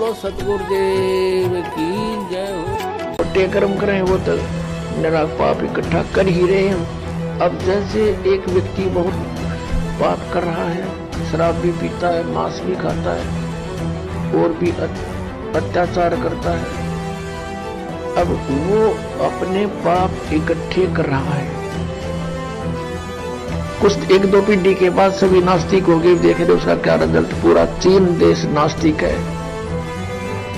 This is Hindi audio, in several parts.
बोलो सतगुरुदेव की जय हो। छोटे कर्म करें वो तो निरा पाप इकट्ठा कर ही रहे हैं। अब जैसे एक व्यक्ति बहुत पाप कर रहा है, शराब भी पीता है, मांस भी खाता है और भी अत्याचार करता है, अब वो अपने पाप इकट्ठे कर रहा है। कुछ एक दो पीढ़ी के बाद सभी नास्तिक हो गए। देखे तो उसका क्या रिजल्ट, पूरा चीन देश नास्तिक है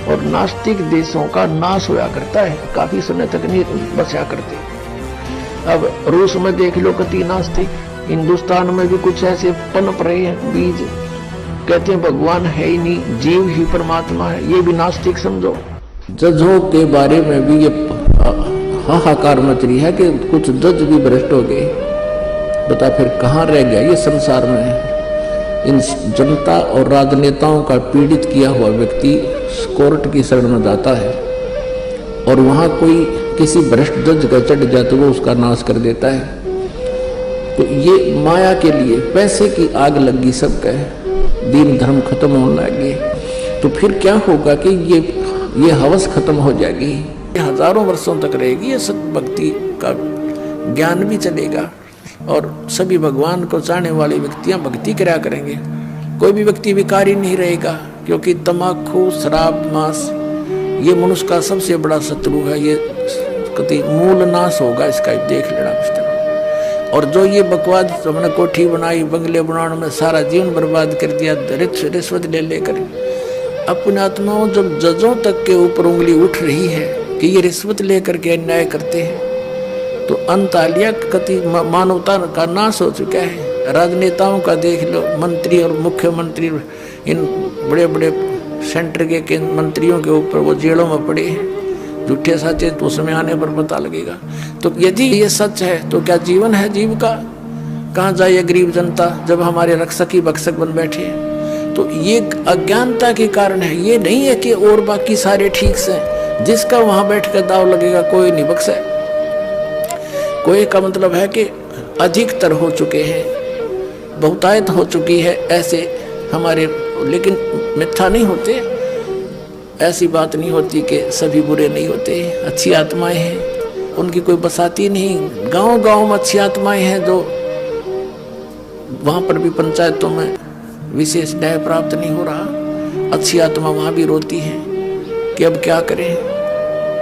और नास्तिक देशों का नाश होया करता है, काफी समय तक नहीं बचा करते। अब रूस में देख लो कति नास्तिक, हिंदुस्तान में भी कुछ ऐसे पनप रहे हैं बीज, कहते हैं भगवान है ही नहीं, जीव ही परमात्मा है, ये भी नास्तिक समझो। जजों के बारे में भी ये हाहाकार मच रही है कि कुछ जज भी भ्रष्ट हो गए। बता फिर कहाँ रह गया ये संसार में। इन जनता और राजनेताओं का पीड़ित किया हुआ व्यक्ति कोर्ट की शरण में जाता है और वहां कोई किसी भ्रष्ट जज का चढ़ जाए तो वो उसका नाश कर देता है। तो ये माया के लिए पैसे की आग लगी सबका है, दीन धर्म खत्म होने लगे। तो फिर क्या होगा कि ये हवस खत्म हो जाएगी, ये हजारों वर्षों तक रहेगी। ये सत भक्ति का ज्ञान भी चलेगा और सभी भगवान को चाहने वाले व्यक्तियां भक्ति करा करेंगे। कोई भी व्यक्ति विकारी नहीं रहेगा, क्योंकि तम्बाकू, शराब, मांस ये मनुष्य का सबसे बड़ा शत्रु है। ये कति मूल नाश होगा, इसका देख लेना मिस्टर। और जो ये बकवाद हमने कोठी बनाई, बंगले बनाने में सारा जीवन बर्बाद कर दिया, रिश्वत ले लेकर। अपने आत्माओं जब जजों तक के ऊपर उंगली उठ रही है कि ये रिश्वत लेकर के अन्याय करते हैं, तो अंतालिया कति मानवता का नाश हो चुका है। राजनेताओं का देख लो, मंत्री और मुख्यमंत्री इन बड़े बड़े सेंटर के मंत्रियों के ऊपर वो जेलों में पड़े हैं। झूठे सच्चे तो समय आने पर पता लगेगा। तो यदि ये सच है तो क्या जीवन है जीव का? कहाँ जाए गरीब जनता जब हमारे रक्षक ही भक्षक बन बैठे। तो ये अज्ञानता के कारण है, ये नहीं है कि और बाकी सारे ठीक से। जिसका वहां बैठ कर दाव लगेगा कोई नहीं बख्शे। कोई का मतलब है कि अधिकतर हो चुके हैं, बहुतायत हो चुकी है ऐसे हमारे, लेकिन मिथ्या नहीं होते। ऐसी बात नहीं होती कि सभी बुरे नहीं होते, अच्छी आत्माएं हैं, उनकी कोई बसाती नहीं। गांव गांव में अच्छी आत्माएं हैं जो वहां पर भी पंचायतों में विशेष न्याय प्राप्त नहीं हो रहा। अच्छी आत्मा वहां भी रोती है कि अब क्या करें,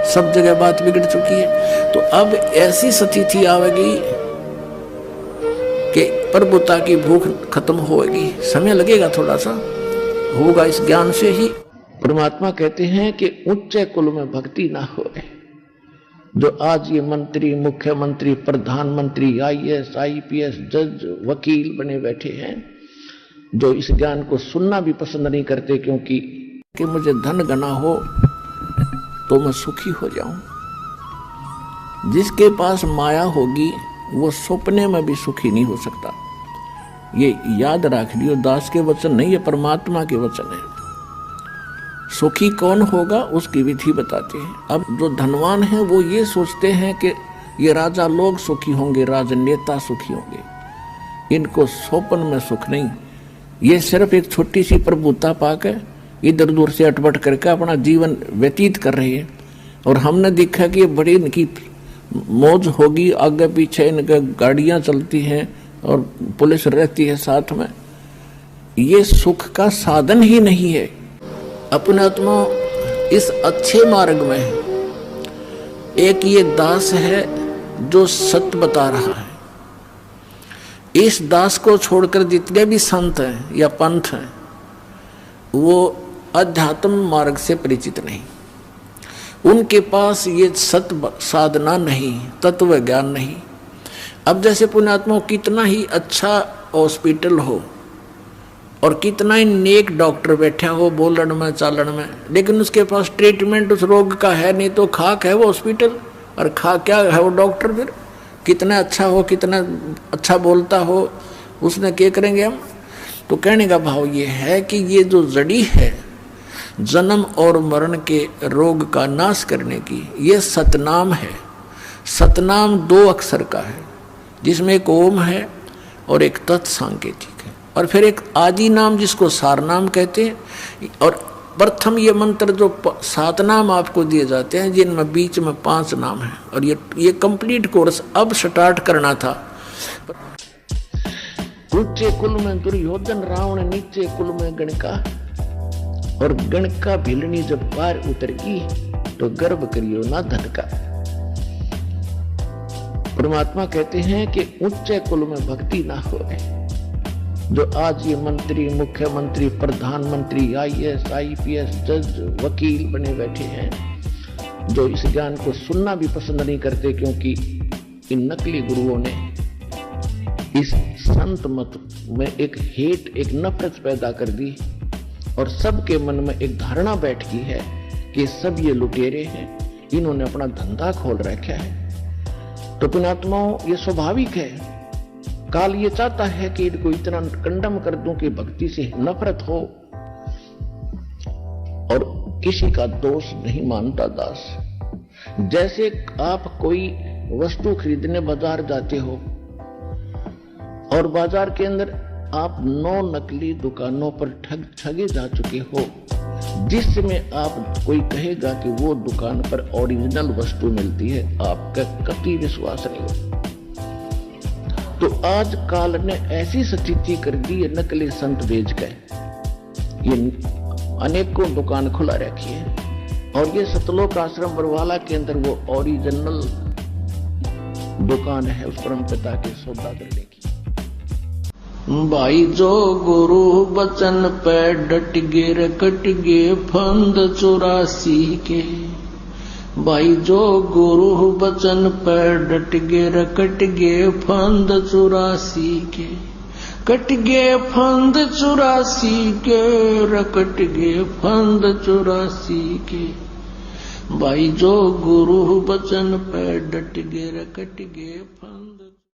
सब जगह बात बिगड़ चुकी है। तो अब ऐसी स्थिति आवेगी कि प्रभुता की भूख खत्म होगी। समय लगेगा, थोड़ा सा होगा इस ज्ञान से ही। परमात्मा कहते हैं कि उच्च कुल में भक्ति ना हो। जो आज ये मंत्री, मुख्यमंत्री, प्रधानमंत्री, IAS, IPS, जज, वकील बने बैठे हैं, जो इस ज्ञान को सुनना भी पसंद नहीं करते, क्योंकि कि मुझे धन गना हो तो मैं सुखी हो जाऊं। जिसके पास माया होगी वो सपने में भी सुखी नहीं हो सकता। ये याद रख लियो, दास के वचन नहीं, ये परमात्मा के वचन है। सुखी कौन होगा उसकी विधि बताते हैं। अब जो धनवान है वो ये सोचते हैं कि ये राजा लोग सुखी होंगे, राजनेता सुखी होंगे। इनको सोपन में सुख नहीं, ये सिर्फ एक छोटी सी प्रभुता पाकर इधर उधर से अटपट करके अपना जीवन व्यतीत कर रहे हैं। और हमने देखा कि ये बड़ी इनकी मौज होगी, आगे पीछे इनके गाड़ियां चलती हैं और पुलिस रहती है साथ में। ये सुख का साधन ही नहीं है। अपने आत्मा इस अच्छे मार्ग में है। एक ये दास है जो सत्य बता रहा है। इस दास को छोड़कर जितने भी संत हैं या पंथ हैं वो अध्यात्म मार्ग से परिचित नहीं। उनके पास ये सत्य साधना नहीं, तत्व ज्ञान नहीं। अब जैसे पुण्यात्मा कितना ही अच्छा हॉस्पिटल हो और कितना ही नेक डॉक्टर बैठा हो बोलन में चालन में, लेकिन उसके पास ट्रीटमेंट उस रोग का है नहीं, तो खाक है वो हॉस्पिटल और खा क्या है वो डॉक्टर। फिर कितना अच्छा हो, कितना अच्छा बोलता हो, उसने क्या करेंगे हम। तो कहने का भाव ये है कि ये जो जड़ी है जन्म और मरण के रोग का नाश करने की, ये सतनाम है। सतनाम 2 अक्षर का है, जिसमें एक ओम है और एक तत् सांकेतिक है, और फिर एक आदि नाम जिसको सार नाम कहते हैं। और प्रथम ये मंत्र जो 7 नाम आपको दिए जाते हैं, जिनमें बीच में 5 नाम हैं, और ये कंप्लीट कोर्स अब स्टार्ट करना था। ऊंचे कुल में दुर्योधन रावण, नीचे कुल में गणका, और गणका भिलनी जब पार उतरगी तो गर्व करियो ना धन का। परमात्मा कहते हैं कि ऊंचे कुल में भक्ति ना होए। जो आज ये मंत्री, मुख्यमंत्री, प्रधानमंत्री, IAS, IPS, जज, वकील बने बैठे हैं, जो इस ज्ञान को सुनना भी पसंद नहीं करते, क्योंकि इन नकली गुरुओं ने इस संत मत में एक हेट, एक नफरत पैदा कर दी, और सबके मन में एक धारणा बैठ गई है कि सब ये लुटेरे हैं, इन्होंने अपना धंधा खोल रखा है। तो पुण्यात्माओं, ये स्वाभाविक है। काल ये चाहता है कि इनको इतना कंडम कर दूं कि भक्ति से नफरत हो, और किसी का दोष नहीं मानता दास। जैसे आप कोई वस्तु खरीदने बाजार जाते हो, और बाजार के अंदर आप 9 नकली दुकानों पर ठगे जा चुके हो, जिसमें आप कोई कहेगा कि वो दुकान पर ओरिजिनल वस्तु मिलती है, आपका कभी विश्वास नहीं हो। तो आज काल ने ऐसी स्थिति कर दी है, नकली संत बेच गए, ये अनेकों दुकान खुला रखी है, और ये सतलोक आश्रम बरवाला के अंदर वो ओरिजिनल दुकान है, उस परम पिता के सौदा करने की। भाई जो गुरु बचन पे डट गे, रकट गे फंद 84 के। भाई जो गुरु बचन पे डट गे, रकट गे फंद 84 के। कट गे फंद 84 के, रकट गे फंद 84 के। भाई जो गुरु बचन पे डट गे, रकट गे फंद